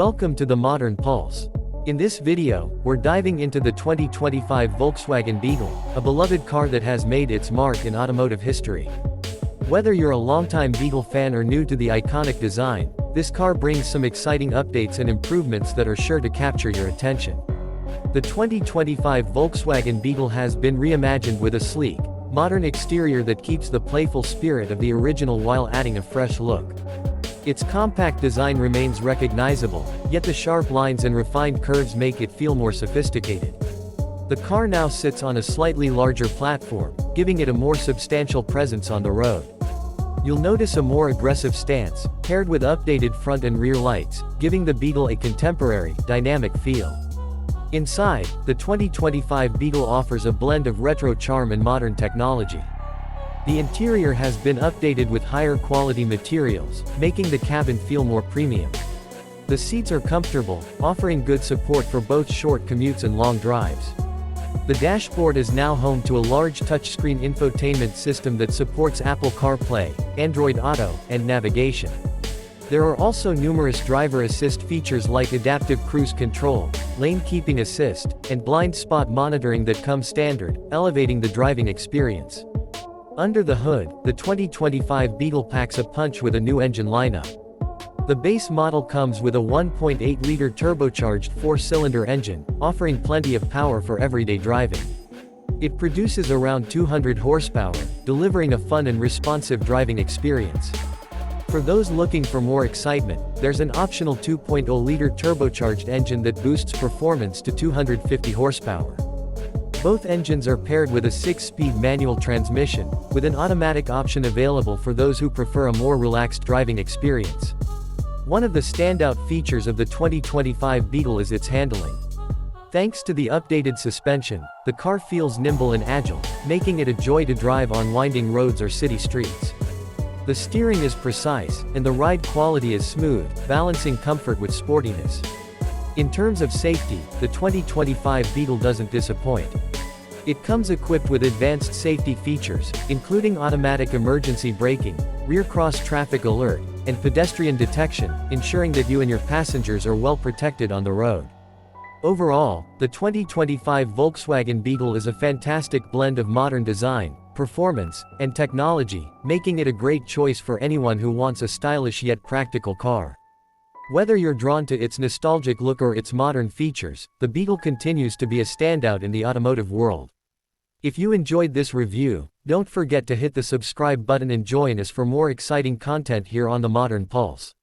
Welcome to the Modern Pulse. In this video, we're diving into the 2025 Volkswagen Beetle, a beloved car that has made its mark in automotive history. Whether you're a longtime Beetle fan or new to the iconic design, this car brings some exciting updates and improvements that are sure to capture your attention. The 2025 Volkswagen Beetle has been reimagined with a sleek, modern exterior that keeps the playful spirit of the original while adding a fresh look. Its compact design remains recognizable, yet the sharp lines and refined curves make it feel more sophisticated. The car now sits on a slightly larger platform, giving it a more substantial presence on the road. You'll notice a more aggressive stance, paired with updated front and rear lights, giving the Beetle a contemporary, dynamic feel. Inside, the 2025 Beetle offers a blend of retro charm and modern technology. The interior has been updated with higher quality materials, making the cabin feel more premium. The seats are comfortable, offering good support for both short commutes and long drives. The dashboard is now home to a large touchscreen infotainment system that supports Apple CarPlay, Android Auto, and navigation. There are also numerous driver assist features like adaptive cruise control, lane keeping assist, and blind spot monitoring that come standard, elevating the driving experience. Under the hood, the 2025 Beetle packs a punch with a new engine lineup. The base model comes with a 1.8-liter turbocharged 4-cylinder engine, offering plenty of power for everyday driving. It produces around 200 horsepower, delivering a fun and responsive driving experience. For those looking for more excitement, there's an optional 2.0-liter turbocharged engine that boosts performance to 250 horsepower. Both engines are paired with a 6-speed manual transmission, with an automatic option available for those who prefer a more relaxed driving experience. One of the standout features of the 2025 Beetle is its handling. Thanks to the updated suspension, the car feels nimble and agile, making it a joy to drive on winding roads or city streets. The steering is precise, and the ride quality is smooth, balancing comfort with sportiness. In terms of safety, the 2025 Beetle doesn't disappoint. It comes equipped with advanced safety features, including automatic emergency braking, rear cross traffic alert, and pedestrian detection, ensuring that you and your passengers are well protected on the road. Overall, the 2025 Volkswagen Beetle is a fantastic blend of modern design, performance, and technology, making it a great choice for anyone who wants a stylish yet practical car. Whether you're drawn to its nostalgic look or its modern features, the Beetle continues to be a standout in the automotive world. If you enjoyed this review, don't forget to hit the subscribe button and join us for more exciting content here on the Modern Pulse.